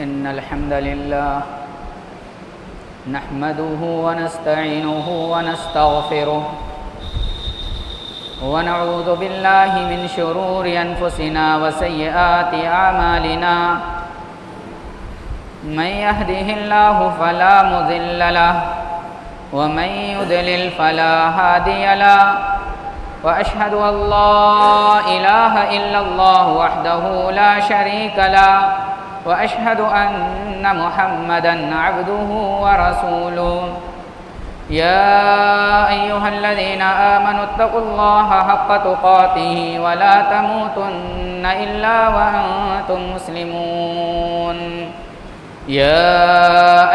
इन्नल हम्दुलिल्लाह नहमदुहु व नस्तईनुहु व नस्तगफिरुह व नऊज़ु बिल्लाहि मिन शुरूरि अनफुसिना व सय्यिआति अमालिना मन यहदिहिल्लाहु फला मुज़िल्ल लहु व मन युद्लिल फला हादिय लहु व अशहदु अल्ला इलाहा इल्लल्लाहु वहदहु ला शरीका लहु व अशहदु अन्न मुहम्मदन अब्दुहु व रसूलुहु या अय्युहल्लज़ीना आमनुत्तक़ुल्लाहा हक़्क़ तुक़ातिही व ला तमूतुन्न इल्ला व अंतुम मुस्लिमून या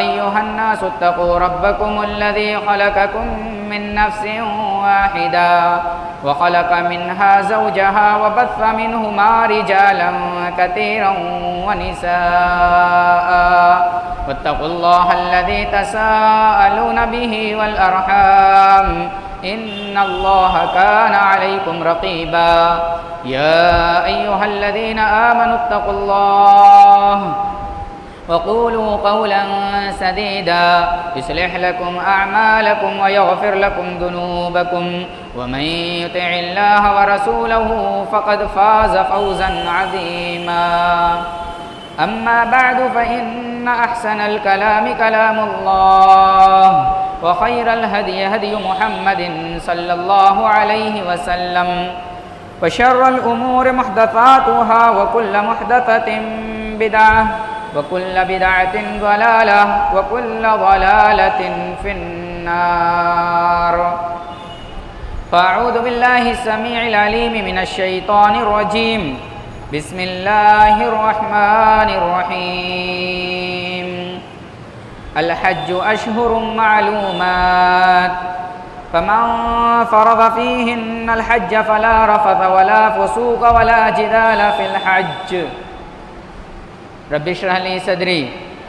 अय्युहन्नासु इत्तक़ू रब्बकुमुल्लज़ी ख़लक़कुम मिन नफ्सिन वाहिदा व ख़लक़ मिन्हा ज़ौजहा व बस्स मिन्हुमा रिजालन कसीरन व निसाअ वत्तक़ुल्लाहल्लज़ी तसाअलून बिही वल अर्हाम इन्नल्लाहा काना अलैकुम रक़ीबा या अय्युहल्लज़ीना आमनुत्तक़ुल्लाह वक़ूलू क़ौलन सदीदा युस्लिह लकुम अअमालकुम व यग़फिर लकुम ज़ुनूबकुम व मन युतिइल्लाह व रसूलहु फ़क़द फ़ाज़ फ़ौज़न अज़ीमा अम्मा बअदु फ़इन्न अहसनल कलामि कलामुल्लाह व खैरल हदि हदि मुहम्मदिन सल्लल्लाहु अलैहि वसल्लम व शर्रल उमूरि मुहदसातुहा व कुल्लु मुहदसतिन बिदअह व कुल्लु बिदअतिन ज़लालह व कुल्लु ज़लालतिन फिन्नार फ़अऊज़ु बिल्लाहि समीइल अलीम मिनश शैतानिर रजीम बिस्मिल्लाहिर रहमानिर रहीम अल हज्जु अश्हुरुम मालूमात फमन फ़रज़ फ़ीहिन्नल हज्ज फ़ला रफ़थ वला फ़ुसूक़ वला जिदाल फ़िल हज्ज रब्बि इश्रह ली सदरी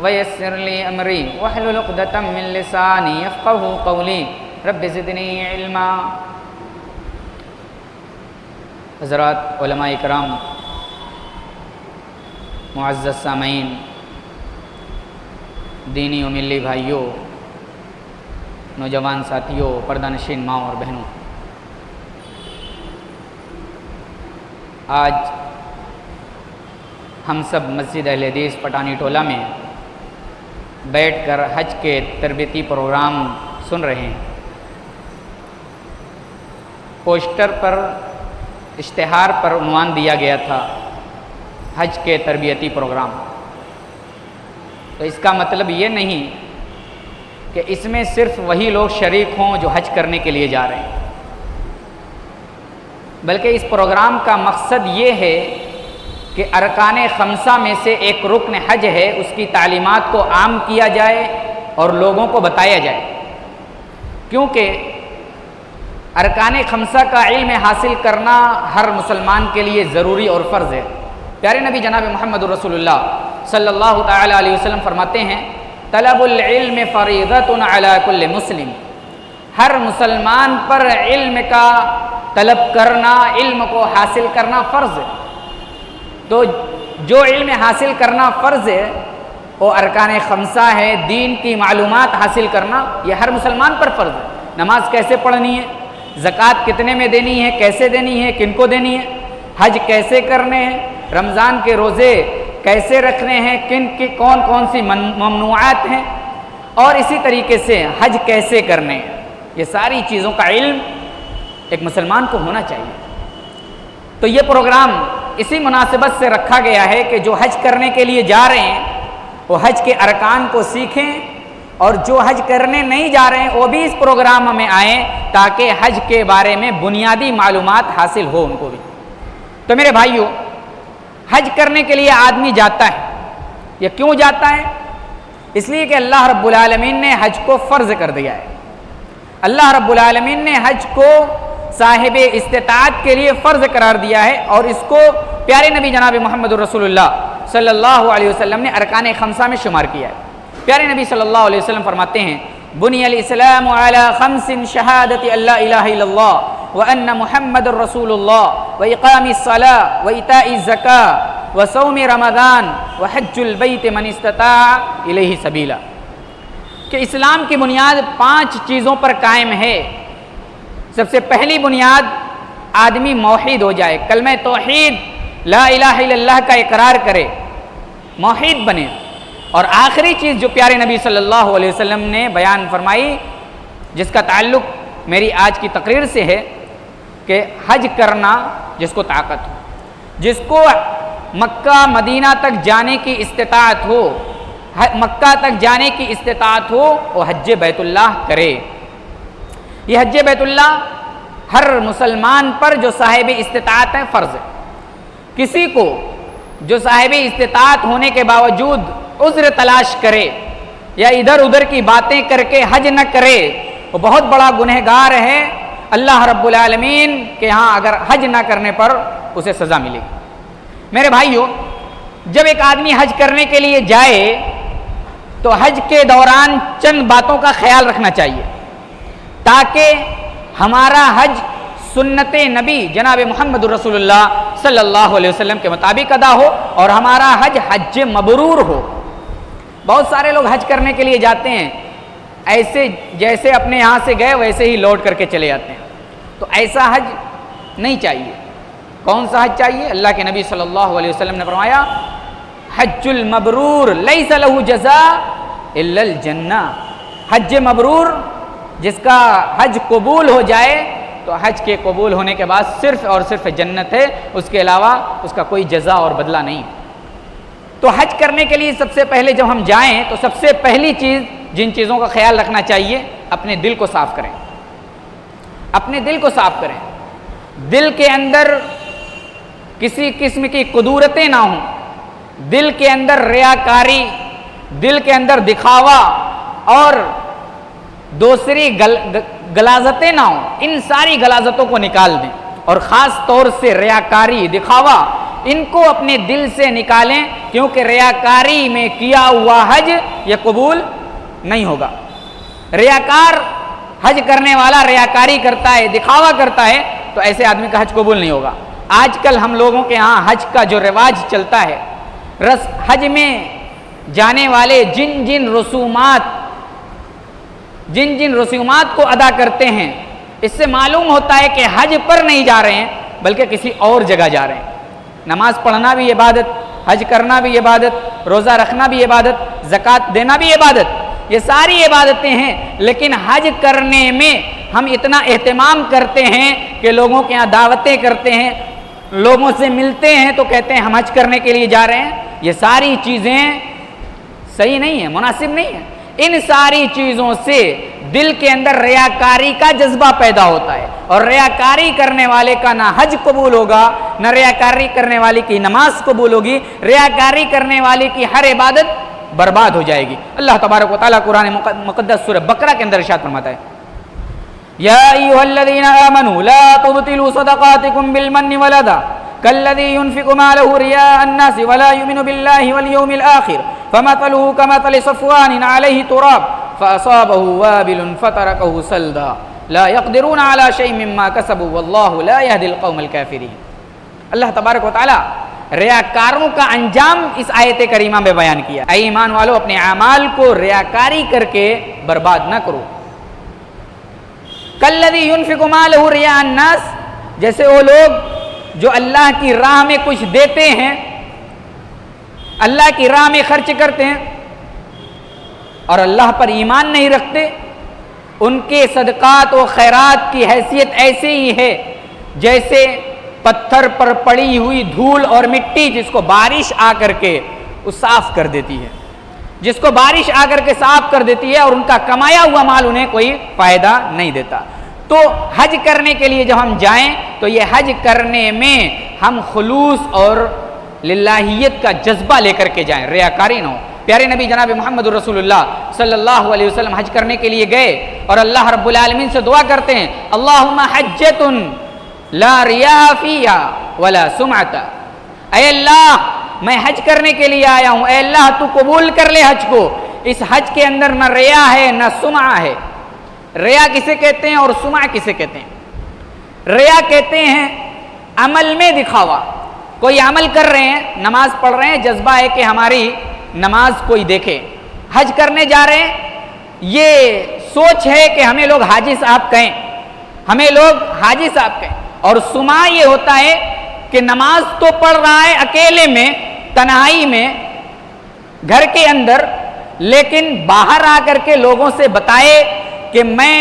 व यस्सिर ली अमरी वहलुल उक़दतम मिन लिसानी यफ़क़हू क़ौली रब्बि ज़िदनी इल्मा। हज़रात उलमा इकराम, मुअज़्ज़ज़ सामईन, दीनी व मिल्ली भाइयों, नौजवान साथियों, पर्दानशीन माँ और बहनों, आज हम सब मस्जिद अहले हदीस पटानी टोला में बैठकर हज के तरबियती प्रोग्राम सुन रहे हैं। पोस्टर पर, इश्तिहार पर उन्वान दिया गया था हज के तरबियती प्रोग्राम। तो इसका मतलब ये नहीं कि इसमें सिर्फ वही लोग शरीक हों जो हज करने के लिए जा रहे हैं, बल्कि इस प्रोग्राम का मकसद ये है कि अरकान खमसा में से एक रुकन हज है, उसकी तालीमात को आम किया जाए और लोगों को बताया जाए, क्योंकि अरकान खमसा का इल्म हासिल करना हर मुसलमान के लिए ज़रूरी और फ़र्ज़ है। प्यारे नबी जनाब मोहम्मद रसूलुल्लाह सल्लल्लाहु तआला अलैहि वसल्लम फरमाते हैं, तलबुल इल्म फ़रीज़तुन अला कुल्लि मुस्लिम, हर मुसलमान पर इल्म का तलब करना, इल्म को हासिल करना फ़र्ज़ है। तो जो इल्म हासिल करना फ़र्ज़ है वो अरकान खमसा है, दीन की मालूमात हासिल करना ये हर मुसलमान पर फ़र्ज़ है। नमाज कैसे पढ़नी है, ज़कात कितने में देनी है, कैसे देनी है, किनको देनी है, हज कैसे करने हैं, रमज़ान के रोज़े कैसे रखने हैं, किन की कौन कौन सी ममनुआत हैं, और इसी तरीके से हज कैसे करने हैं, ये सारी चीज़ों का इल्म एक मुसलमान को होना चाहिए। तो ये प्रोग्राम इसी मुनासिबत से रखा गया है कि जो हज करने के लिए जा रहे हैं वो हज के अरकान को सीखें, और जो हज करने नहीं जा रहे हैं वो भी इस प्रोग्राम में आएँ ताकि हज के बारे में बुनियादी मालूमात हासिल हो उनको भी। तो मेरे भाइयों, हज करने के लिए आदमी जाता है, ये क्यों जाता है? इसलिए कि अल्लाह रब्बुल आलमीन ने हज को फ़र्ज़ कर दिया है। अल्लाह रब्बुल आलमीन ने हज को साहिब इस्तिताअत के लिए फ़र्ज़ करार दिया है, और इसको प्यारे नबी जनाब मोहम्मद रसूलुल्लाह सल्लल्लाहु अलैहि वसल्लम ने अरकान खमसा में शुमार किया है। प्यारे नबी सल्लल्लाहु अलैहि वसल्लम फरमाते हैं, बुनियल इस्लामु अला खम्सिन शहादति अल्ला इलाहा इल्लल्लाह व अन्न मुहम्मदुर रसूलुल्लाह व इक़ामिस सलाह व इताइज़ ज़कात व सौम रमज़ान व हज्जुल बैत मन इस्तता इलैहि सबीला, कि इस्लाम की बुनियाद 5 चीज़ों पर कायम है। सबसे पहली बुनियाद, आदमी मौहिद हो जाए, कलमे तौहीद ला इलाहा इल्लल्लाह का इकरार करे, मौहिद बने। और आखिरी चीज़ जो प्यारे नबी सल्लल्लाहु अलैहि वसल्लम ने बयान फरमाई, जिसका ताल्लुक़ मेरी आज की तकरीर से है, कि हज करना जिसको ताकत हो, जिसको मक्का मदीना तक जाने की इस्तिताअत हो, मक्का तक जाने की इस्तिताअत हो, वो हज्ज बैतुल्लाह करे। ये हज्ज बैतुल्लाह हर मुसलमान पर जो साहिब इस्तिताअत है फ़र्ज़ है। किसी को जो साहिब इस्तिताअत होने के बावजूद उज़्र तलाश करे या इधर उधर की बातें करके हज न करे, वो बहुत बड़ा गुनहगार है। अल्लाह रब्बुल आलमीन के यहाँ अगर हज ना करने पर उसे सज़ा मिलेगी। मेरे भाइयों, जब एक आदमी हज करने के लिए जाए तो हज के दौरान चंद बातों का ख्याल रखना चाहिए, ताकि हमारा हज सुन्नत नबी जनाब मोहम्मद रसूलुल्लाह सल्लल्लाहु अलैहि वसल्लम के मुताबिक अदा हो और हमारा हज हज मबरूर हो। बहुत सारे लोग हज करने के लिए जाते हैं, ऐसे जैसे अपने यहाँ से गए वैसे ही लौट करके चले जाते हैं, तो ऐसा हज नहीं चाहिए। कौन सा हज चाहिए? अल्लाह के नबी सल्लल्लाहु अलैहि वसल्लम ने फरमाया, हज्जुल मबरूर लैसा लहू जज़ा इल्लल जन्ना। हज मबरूर, जिसका हज कबूल हो जाए तो हज के कबूल होने के बाद सिर्फ और सिर्फ जन्नत है, उसके अलावा उसका कोई जज़ा और बदला नहीं। तो हज करने के लिए सबसे पहले जब हम जाएं तो सबसे पहली चीज़ जिन चीज़ों का ख्याल रखना चाहिए, अपने दिल को साफ़ करें। अपने दिल को साफ़ करें, दिल के अंदर किसी किस्म की कुदूरतें ना हों, दिल के अंदर रियाकारी, दिल के अंदर दिखावा और दूसरी गलाजतें ना हों। इन सारी गलाजतों को निकाल दें और ख़ास तौर से रियाकारी, दिखावा, इनको अपने दिल से निकालें, क्योंकि रियाकारी में किया हुआ हज यह कबूल नहीं होगा। रियाकार हज करने वाला रियाकारी करता है, दिखावा करता है, तो ऐसे आदमी का हज कबूल नहीं होगा। आजकल हम लोगों के यहाँ हज का जो रिवाज चलता है, हज में जाने वाले जिन जिन रसूमात को अदा करते हैं, इससे मालूम होता है कि हज पर नहीं जा रहे हैं बल्कि किसी और जगह जा रहे हैं। नमाज पढ़ना भी इबादत, हज करना भी इबादत, रोज़ा रखना भी इबादत, ज़कात देना भी इबादत, ये सारी इबादतें हैं। लेकिन हज करने में हम इतना एहतमाम करते हैं कि लोगों के यहाँ दावतें करते हैं, लोगों से मिलते हैं तो कहते हैं हम हज करने के लिए जा रहे हैं। ये सारी चीज़ें सही नहीं है, मुनासिब नहीं है। इन सारी चीज़ों से दिल के अंदर रियाकारी का जज्बा पैदा होता है और रियाकारी करने वाले का ना हज कबूल होगा, ना रियाकारी करने वाले की नमाज कबूल होगी। रियाकारी करने वाले की हर इबादत बर्बाद हो जाएगी। अल्लाह तबारक व तआला कुरान मुक़द्दस सूरह बकरा के अंदर इरशाद फरमाता है, या अय्युहल्लज़ीना आमनू ला तुब्तिलू सदक़ातिकुम बिलमन्नि वलअज़ा कल्लज़ी युनफ़िक़ु मालहु रियाअन नासि वला युमिनु बिल्लाहि वल यौमिल आखिर फमथलुहु कमथलि सफ़वानिन अलैहि तुराब फ़असाबहु वाबिलुन फ़तरकहु सल्दा ला यक़दिरूना अला शैइन मिम्मा कसबू वल्लाहु ला यहदिल क़ौमल काफ़िरीन। अल्लाह तबारक व तआला रियाकारों का अंजाम इस आयत करीमा में बयान किया। ऐ ईमान वालों, अपने आमाल को रियाकारी करके बर्बाद न करो। कल्लज़ी युनफ़िक़ु मालहु रियाअन नास, जैसे वो लोग जो अल्लाह की राह में कुछ देते हैं, अल्लाह की राह में खर्च करते हैं और अल्लाह पर ईमान नहीं रखते, उनके सदक़ात व खैरात की हैसियत ऐसे ही है जैसे पत्थर पर पड़ी हुई धूल और मिट्टी, जिसको बारिश आकर के वो साफ कर देती है, जिसको बारिश आकर के साफ कर देती है और उनका कमाया हुआ माल उन्हें कोई फायदा नहीं देता। तो हज करने के लिए जब हम जाएं तो ये हज करने में हम खुलूस और लिल्लाहियत का जज्बा लेकर के जाएं, रियाकारी ना हो। प्यारे नबी जनाब मोहम्मद रसूलुल्लाह सल्लल्लाहु अलैहि वसल्लम हज करने के लिए गए और अल्लाह रब्बुल आलमीन से दुआ करते हैं, अल्लाहुम्मा हज्जतुन ला रिया फीहा वला सुमअता। ऐ अल्लाह, मैं हज करने के लिए आया हूँ, ऐ अल्लाह तू कबूल कर ले हज को। इस हज के अंदर न रिया है न सुमा है। रिया किसे कहते हैं और सुमा किसे कहते हैं? रिया कहते हैं अमल में दिखावा, कोई अमल कर रहे हैं, नमाज पढ़ रहे हैं, जज्बा है कि हमारी नमाज कोई देखे। हज करने जा रहे हैं, ये सोच है कि हमें लोग हाजी साहब कहें, हमें लोग हाजी साहब कहें। और सुमा ये होता है कि नमाज तो पढ़ रहा है अकेले में, तन्हाई में, घर के अंदर, लेकिन बाहर आकर के लोगों से बताए कि मैं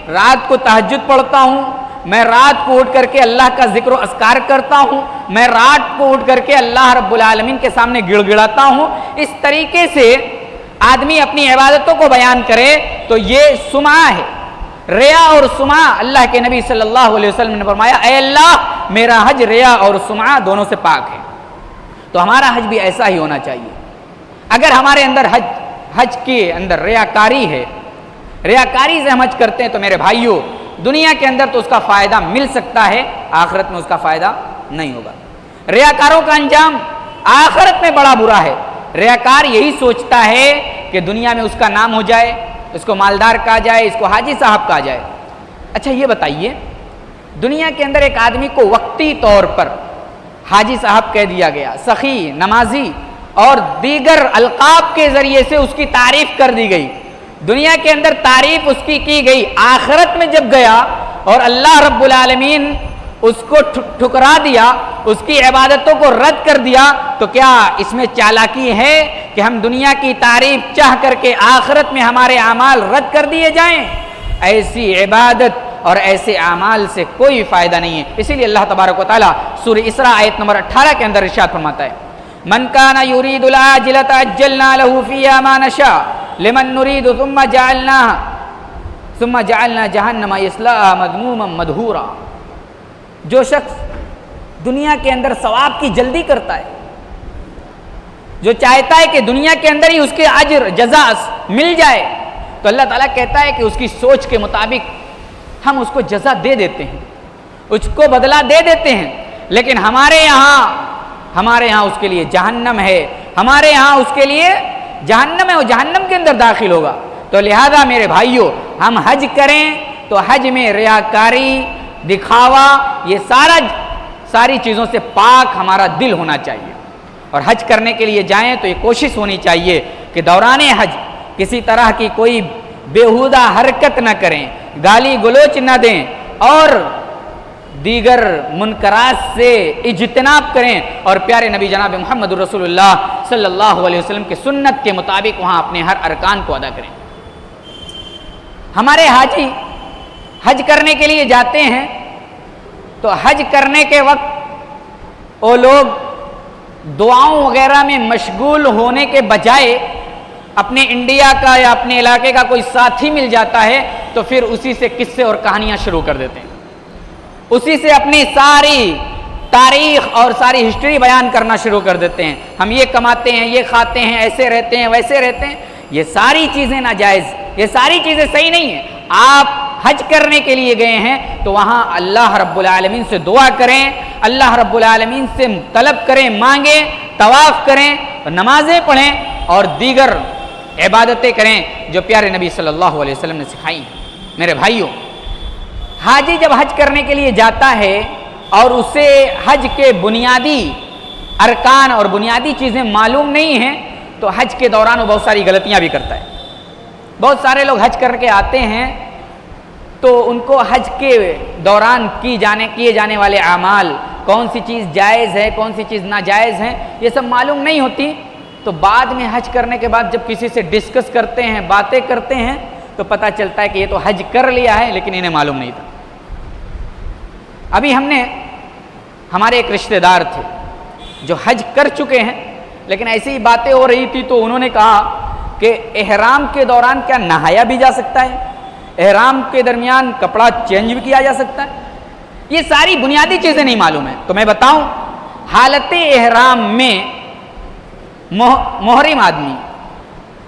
रात को तहज्जुद पढ़ता हूँ, मैं रात को उठ करके अल्लाह का जिक्र अस्कार करता हूँ, मैं रात को उठ करके अल्लाह रब्बुल आलमीन के सामने गिड़गिड़ाता हूँ। इस तरीके से आदमी अपनी इबादतों को बयान करे तो ये सुमा है। रिया और सुमा, अल्लाह के नबी सल्लल्लाहु अलैहि वसल्लम ने फरमाया, ऐ अल्लाह मेरा हज रिया और सुमा दोनों से पाक है। तो हमारा हज भी ऐसा ही होना चाहिए। अगर हमारे अंदर हज के अंदर रियाकारी है, रियाकारी से हम हज करते हैं, तो मेरे भाइयों दुनिया के अंदर तो उसका फ़ायदा मिल सकता है, आखिरत में उसका फ़ायदा नहीं होगा। रियाकारों का अंजाम आखिरत में बड़ा बुरा है। रियाकार यही सोचता है कि दुनिया में उसका नाम हो जाए, इसको मालदार कहा जाए, इसको हाजी साहब कहा जाए। अच्छा ये बताइए, दुनिया के अंदर एक आदमी को वक्ती तौर पर हाजी साहब कह दिया गया, सखी, नमाजी और दीगर अलकाब के ज़रिए से उसकी तारीफ कर दी गई, दुनिया के अंदर तारीफ उसकी की गई। आखिरत में जब गया और अल्लाह रब्बुल आलमीन उसको ठुकरा दिया, उसकी इबादतों को रद्द कर दिया, तो क्या इसमें चालाकी है कि हम दुनिया की तारीफ चाह करके आखिरत में हमारे आमाल रद्द कर दिए जाएं? ऐसी इबादत और ऐसे आमाल से कोई फ़ायदा नहीं है। इसीलिए अल्लाह तबारक व तआला सूरह इसरा आयत नंबर 18 के अंदर इरशाद फरमाता है, मन काना युरीदुल आजिलता अज्जलना लहू फिहा मा नशा लिमन नुरीदु सुम्मा जअलना जहन्नम यस्लाहा मज़मूमन मदहूरा। जो शख्स दुनिया के अंदर सवाब की जल्दी करता है, जो चाहता है कि दुनिया के अंदर ही उसके अज्र जज़ा मिल जाए, तो अल्लाह ताला कहता है कि उसकी सोच के मुताबिक हम उसको जज़ा दे देते हैं, उसको बदला दे देते हैं। लेकिन हमारे यहाँ उसके लिए जहन्नम है, हमारे यहाँ उसके लिए जहन्नम है, वो जहन्नम के अंदर दाखिल होगा। तो लिहाजा मेरे भाइयों, हम हज करें तो हज में रियाकारी, दिखावा, ये सारी चीज़ों से पाक हमारा दिल होना चाहिए। और हज करने के लिए जाएं तो ये कोशिश होनी चाहिए कि दौरान हज किसी तरह की कोई बेहुदा हरकत न करें, गाली गलोच न दें और दीगर मुनकरात से इज्तनाब करें और प्यारे नबी जनाब मोहम्मद रसूलुल्लाह सल्लल्लाहु अलैहि वसल्लम के सुन्नत के मुताबिक वहाँ अपने हर अरकान को अदा करें। हमारे हाजी हज करने के लिए जाते हैं तो हज करने के वक्त वो लोग दुआओं वगैरह में मशगूल होने के बजाय अपने इंडिया का या अपने इलाके का कोई साथी मिल जाता है तो फिर उसी से किस्से और कहानियाँ शुरू कर देते हैं, उसी से अपनी सारी तारीख और सारी हिस्ट्री बयान करना शुरू कर देते हैं। हम ये कमाते हैं, ये खाते हैं, ऐसे रहते हैं, वैसे रहते हैं। ये सारी चीज़ें नाजायज़, ये सारी चीज़ें सही नहीं है। आप हज करने के लिए गए हैं तो वहाँ अल्लाह रब्बुल आलमीन से दुआ करें, अल्लाह रब्बुल आलमीन से तलब करें, मांगें, तवाफ़ करें, नमाज़ें पढ़ें और दीगर इबादतें करें जो प्यारे नबी सल्लल्लाहु अलैहि वसल्लम ने सिखाई। मेरे भाइयों, हाजी जब हज करने के लिए जाता है और उसे हज के बुनियादी अरकान और बुनियादी चीज़ें मालूम नहीं हैं तो हज के दौरान वो बहुत सारी गलतियां भी करता है। बहुत सारे लोग हज करके आते हैं तो उनको हज के दौरान किए जाने वाले आमाल, कौन सी चीज़ जायज़ है, कौन सी चीज़ नाजायज़ है, ये सब मालूम नहीं होती। तो बाद में हज करने के बाद जब किसी से डिस्कस करते हैं, बातें करते हैं, तो पता चलता है कि ये तो हज कर लिया है लेकिन इन्हें मालूम नहीं था। अभी हमारे एक रिश्तेदार थे जो हज कर चुके हैं, लेकिन ऐसी ही बातें हो रही थी तो उन्होंने कहा कि एहराम के दौरान क्या नहाया भी जा सकता है, एहराम के दरमियान कपड़ा चेंज भी किया जा सकता है। ये सारी बुनियादी चीज़ें नहीं मालूम है। तो मैं बताऊं, हालत एहराम में मोहरिम आदमी,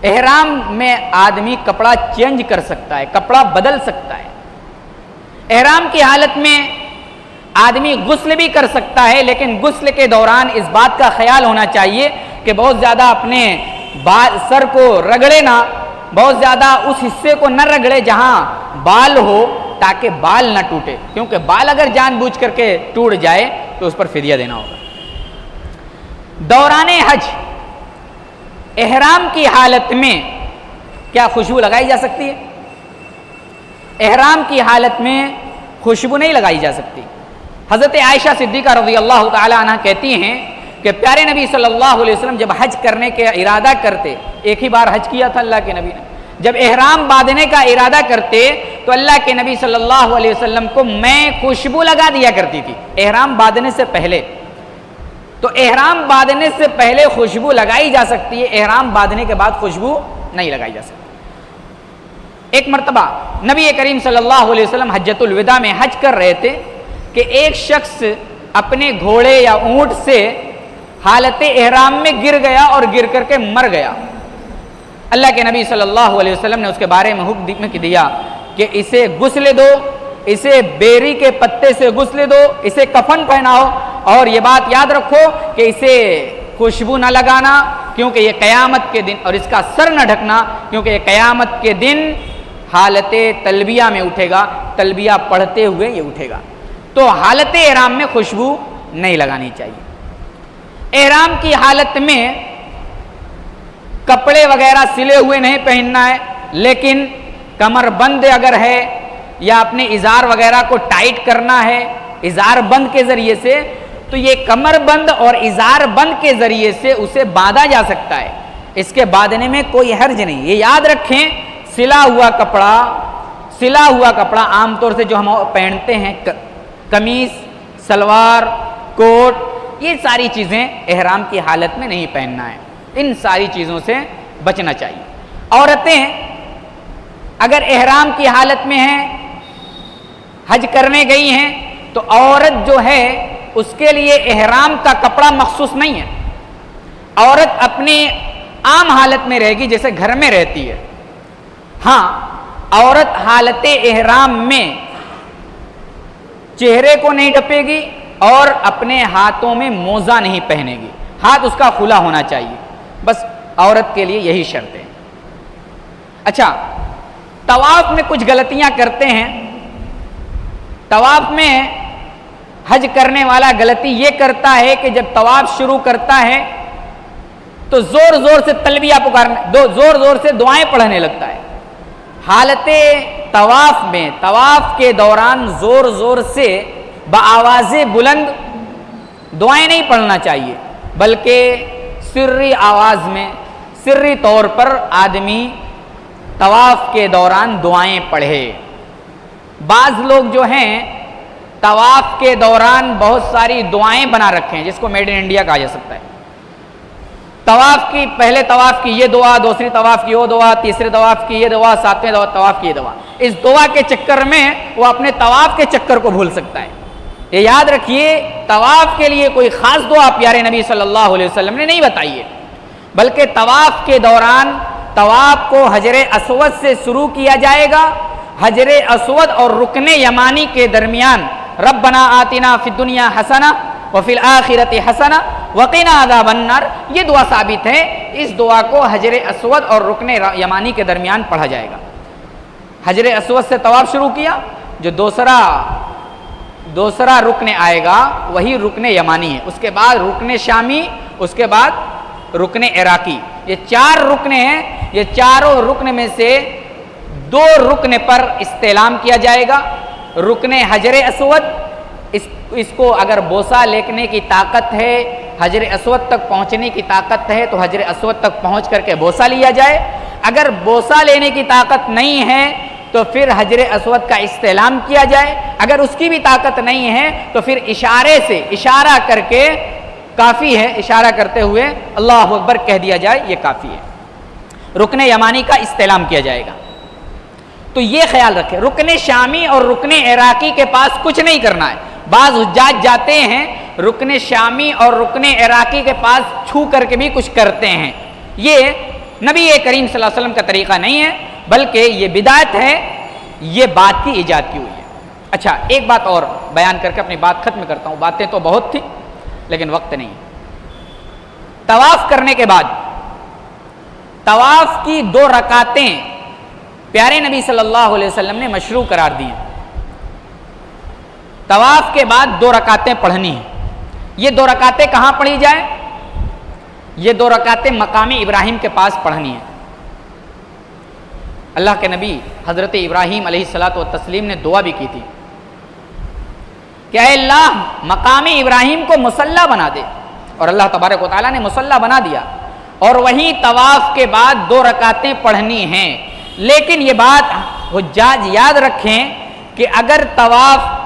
एहराम में आदमी कपड़ा चेंज कर सकता है, कपड़ा बदल सकता है। एहराम की हालत में आदमी गुस्ल भी कर सकता है, लेकिन गुस्ल के दौरान इस बात का ख्याल होना चाहिए कि बहुत ज़्यादा अपने सर को रगड़े ना, बहुत ज़्यादा उस हिस्से को न रगड़े जहाँ बाल हो, ताकि बाल न टूटे, क्योंकि बाल अगर जानबूझ करके टूट जाए तो उस पर फिदिया देना होगा। दौराने हज एहराम की हालत में क्या खुशबू लगाई जा सकती है? एहराम की हालत में खुशबू नहीं लगाई जा सकती। हज़रत आयशा सिद्दीक़ा रज़ियल्लाहु ताला अन्हा कहती हैं कि प्यारे नबी सल्लल्लाहु अलैहि वसल्लम जब हज करने के इरादा करते, एक ही बार हज किया था अल्लाह के नबी ने, जब एहराम बांधने का इरादा करते तो अल्लाह के नबी सल्लल्लाहु अलैहि वसल्लम को मैं खुशबू लगा दिया करती थी एहराम बांधने से पहले। तो एहराम बांधने से पहले खुशबू लगाई जा सकती है, एहराम बांधने के बाद खुशबू नहीं लगाई जा सकती। एक मर्तबा नबी करीम सल्लल्लाहु अलैहि वसल्लम हज्जतुल विदा में हज कर रहे थे कि एक शख्स अपने घोड़े या ऊंट से हालत एहराम में गिर गया और गिर करके मर गया। अल्लाह के नबी सल्लल्लाहु अलैहि वसल्लम ने उसके बारे में हुक्म दिया कि इसे गुस्ल दो, इसे बेरी के पत्ते से गुस्ल दो, इसे कफन पहनाओ और ये बात याद रखो कि इसे खुशबू न लगाना क्योंकि ये क़यामत के दिन, और इसका सर न ढकना क्योंकि ये क़यामत के दिन हालत तलबिया में उठेगा, तलबिया पढ़ते हुए ये उठेगा। तो हालत एहराम में खुशबू नहीं लगानी चाहिए। एहराम की हालत में कपड़े वगैरह सिले हुए नहीं पहनना है, लेकिन कमर बंद अगर है या अपने इज़ार वगैरह को टाइट करना है इज़ार बंद के ज़रिए से, तो ये कमर बंद और इज़ार बंद के ज़रिए से उसे बांधा जा सकता है। इसके बांधने में कोई हर्ज नहीं। ये याद रखें, सिला हुआ कपड़ा आमतौर से जो हम पहनते हैं, कमीज, सलवार, कोट, ये सारी चीज़ें एहराम की हालत में नहीं पहनना है। इन सारी चीज़ों से बचना चाहिए। औरतें अगर एहराम की हालत में हैं, हज करने गई हैं, तो औरत जो है उसके लिए एहराम का कपड़ा मखसूस नहीं है। औरत अपनी आम हालत में रहेगी जैसे घर में रहती है। हाँ, औरत हालत एहराम में चेहरे को नहीं ढपेगी और अपने हाथों में मोजा नहीं पहनेगी, हाथ उसका खुला होना चाहिए। बस औरत के लिए यही शर्त है। अच्छा, तवाफ में कुछ गलतियां करते हैं। तवाफ में हज करने वाला गलती ये करता है कि जब तवाफ शुरू करता है तो जोर जोर से तलबिया पुकारने, जोर जोर से दुआएं पढ़ने लगता है। हालते तवाफ में, तवाफ के दौरान जोर जोर से बआवाज़े बुलंद दुआएं नहीं पढ़ना चाहिए, बल्कि सिर्री आवाज़ में, सिर्री तौर पर आदमी तवाफ के दौरान दुआएं पढ़े। बाज़ लोग जो हैं तवाफ के दौरान बहुत सारी दुआएं बना रखे हैं, जिसको मेड इन इंडिया कहा जा सकता है। तवाफ की, पहले तवाफ की ये दुआ, दूसरी तवाफ की वो दुआ, तीसरे तवाफ की ये दुआ, सातवें तवाफ की ये दुआ। इस दुआ के चक्कर में वो अपने तवाफ के चक्कर को भूल सकता है। ये याद रखिए, तवाफ के लिए कोई ख़ास दुआ प्यारे नबी सल्लल्लाहु अलैहि वसल्लम ने नहीं बताई है, बल्कि तवाफ के दौरान तवाफ को हजरे अस्वद से शुरू किया जाएगा। हजरे अस्वद और रुकने यमानी के दरमियान रब्बना आतिना फिद दुनिया हसना व फिल आखिरति हसना वक़िना अज़ाबन्नार, ये दुआ साबित है। इस दुआ को हजरे अस्वद और रुकने यमानी के दरमियान पढ़ा जाएगा। हजरे अस्वद से तवाफ शुरू किया, जो दूसरा रुकने आएगा वही रुकने यमानी है, उसके बाद रुकने शामी, उसके बाद रुकने इराकी। ये 4 रुकने हैं। ये चारों रुकने में से 2 रुकने पर इस्तेलाम किया जाएगा। रुकने हजरे अस्वद, इसको अगर बोसा लेने की ताकत है, हजरे अस्वद तक पहुंचने की ताकत है, तो हजरे अस्वद तक पहुंच करके बोसा लिया जाए। अगर बोसा लेने की ताकत नहीं है तो फिर हजरे अस्वद का इस्तेलाम किया जाए। अगर उसकी भी ताकत नहीं है तो फिर इशारे से, इशारा करके काफ़ी है, इशारा करते हुए अल्लाहु अकबर कह दिया जाए, ये काफ़ी है। रुकने यमानी का इस्तेलाम किया जाएगा। तो ये ख्याल रखें, रुकने शामी और रुकने इराकी के पास कुछ नहीं करना है। बाज़ हुज्जाज जाते हैं रुकने शामी और रुकने इराकी के पास छू करके भी कुछ करते हैं। ये नबी करीम सल्लल्लाहु अलैहि वसल्लम का तरीक़ा नहीं है, बल्कि ये बिदात है, ये बात की ईजाद की हुई है। अच्छा, एक बात और बयान करके अपनी बात खत्म करता हूँ। बातें तो बहुत थी लेकिन वक्त नहीं। तवाफ़ करने के बाद तवाफ़ की 2 रकातें प्यारे नबी सल्लल्लाहु अलैहि वसल्लम ने मशरू करार दी हैं। तवाफ़ के बाद 2 रकातें पढ़नी हैं। ये 2 रकातें कहाँ पढ़ी जाए? ये 2 रकातें मकाम इब्राहिम के पास पढ़नी है। अल्लाह के नबी हज़रत इब्राहीम अलैहिस्सलातु व तस्लीम ने दुआ भी की थी कि ऐ अल्लाह मकाम इब्राहिम को मुसल्ला बना दे, और अल्लाह तबारक व तआला ने मुसल्ला बना दिया। और वहीं तवाफ़ के बाद 2 रकातें पढ़नी हैं। लेकिन ये बात हुज्जाज याद रखें कि अगर तवाफ़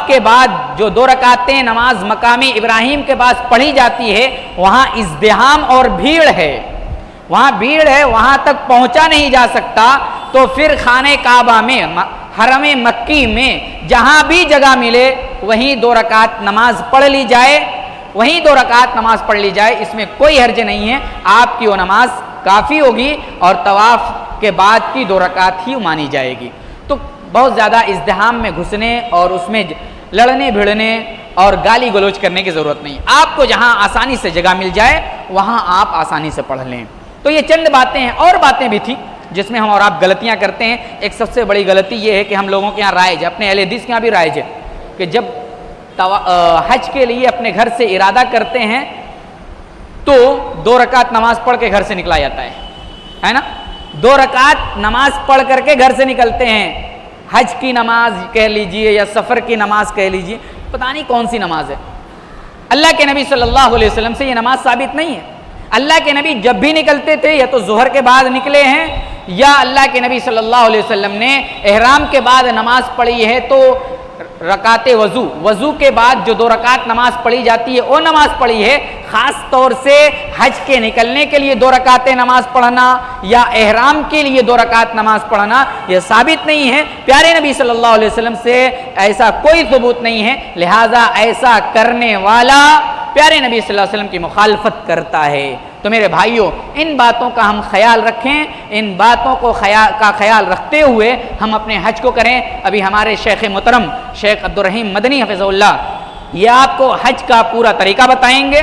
के बाद जो 2 रकातें नमाज मकाम इब्राहिम के पास पढ़ी जाती है, वहाँ इज़्दिहाम और भीड़ है, वहाँ भीड़ है, वहाँ तक पहुँचा नहीं जा सकता, तो फिर खाने काबा में, हरम मक्की में जहाँ भी जगह मिले वहीं 2 रकात नमाज पढ़ ली जाए, वहीं 2 रकात नमाज पढ़ ली जाए। इसमें कोई हर्ज नहीं है, आपकी वो नमाज काफ़ी होगी और तवाफ़ के बाद की 2 रकात ही मानी जाएगी। तो बहुत ज़्यादा इज़्दिहाम में घुसने और उसमें लड़ने भिड़ने और गाली गलौज करने की ज़रूरत नहीं। आपको जहाँ आसानी से जगह मिल जाए वहाँ आप आसानी से पढ़ लें। तो ये चंद बातें हैं, और बातें भी थी जिसमें हम और आप गलतियाँ करते हैं। एक सबसे बड़ी गलती ये है कि हम लोगों के यहाँ राइज है, अपने अहले हदीस के यहाँ भी राइज है कि जब हज के लिए अपने घर से इरादा करते हैं तो 2 रकात नमाज पढ़ के घर से निकला जाता है ना। 2 रकात नमाज पढ़ करके घर से निकलते हैं। हज की नमाज कह लीजिए या सफ़र की नमाज कह लीजिए, पता नहीं कौन सी नमाज है। अल्लाह के नबी सल्लल्लाहु अलैहि वसल्लम से ये नमाज साबित नहीं है। अल्लाह के नबी जब भी निकलते थे या तो ज़ोहर के बाद निकले हैं, या अल्लाह के नबी सल्लल्लाहु अलैहि वसल्लम ने एहराम के बाद नमाज पढ़ी है तो रकाते वज़ू के बाद जो 2 रकात नमाज पढ़ी जाती है वो नमाज पढ़ी है। ख़ास तौर से हज के निकलने के लिए 2 रकातें नमाज पढ़ना या एहराम के लिए 2 रकात नमाज पढ़ना यह साबित नहीं है। प्यारे नबी सल्लल्लाहु अलैहि वसल्लम से ऐसा कोई सबूत नहीं है, लिहाजा ऐसा करने वाला प्यारे नबी सल्लल्लाहु अलैहि वसल्लम की मुखालफत करता है। तो मेरे भाइयों, इन बातों का हम ख्याल रखें, इन बातों को ख्याल रखते हुए हम अपने हज को करें। अभी हमारे शेख मोहतरम शेख अब्दुर रहीम मदनी हफ़िज़हुल्लाह ये आपको हज का पूरा तरीका बताएंगे,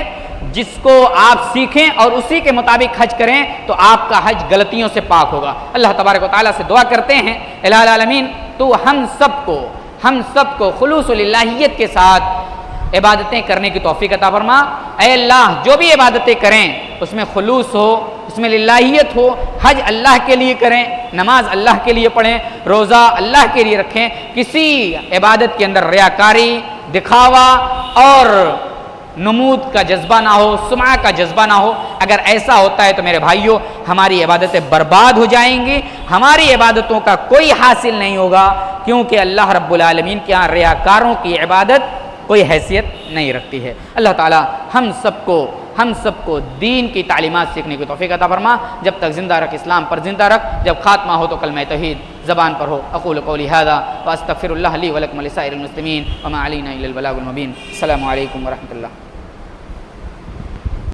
जिसको आप सीखें और उसी के मुताबिक हज करें तो आपका हज गलतियों से पाक होगा। अल्लाह तबारक व तआला से दुआ करते हैं, इलाहुल आलमीन तो हम सबको खुलूस व लिल्लाहियत के साथ इबादतें करने की तौफीक अता फरमा। ऐ अल्लाह, जो भी इबादतें करें उसमें खुलूस हो, उसमें लिल्लाहियत हो, हज अल्लाह के लिए करें, नमाज अल्लाह के लिए पढ़ें, रोज़ा अल्लाह के लिए रखें, किसी इबादत के अंदर रियाकारी, दिखावा और नमूद का जज्बा ना हो, सुमा का जज्बा ना हो। अगर ऐसा होता है तो मेरे भाइयों हमारी इबादतें बर्बाद हो जाएंगी, हमारी इबादतों का कोई हासिल नहीं होगा, क्योंकि अल्लाह रब्बुल आलमीन के यहाँ रियाकारों की इबादत कोई हैसियत नहीं रखती है। अल्लाह ताला हम सबको दीन की तालीमात सीखने की तौफीक अता फरमा। जब तक ज़िंदा रख, इस्लाम पर ज़िंदा रख, जब खात्मा हो तो कलमा तौहीद ज़बान पर हो। अक़ूलु क़ौली हाज़ा व अस्तग़फ़िरुल्लाह ली व लकुम व लिसाइरिल मुस्लिमीन व मा अलैना इल्लल बलागुल मुबीन। अस्सलामु अलैकुम व रहमतुल्लाह।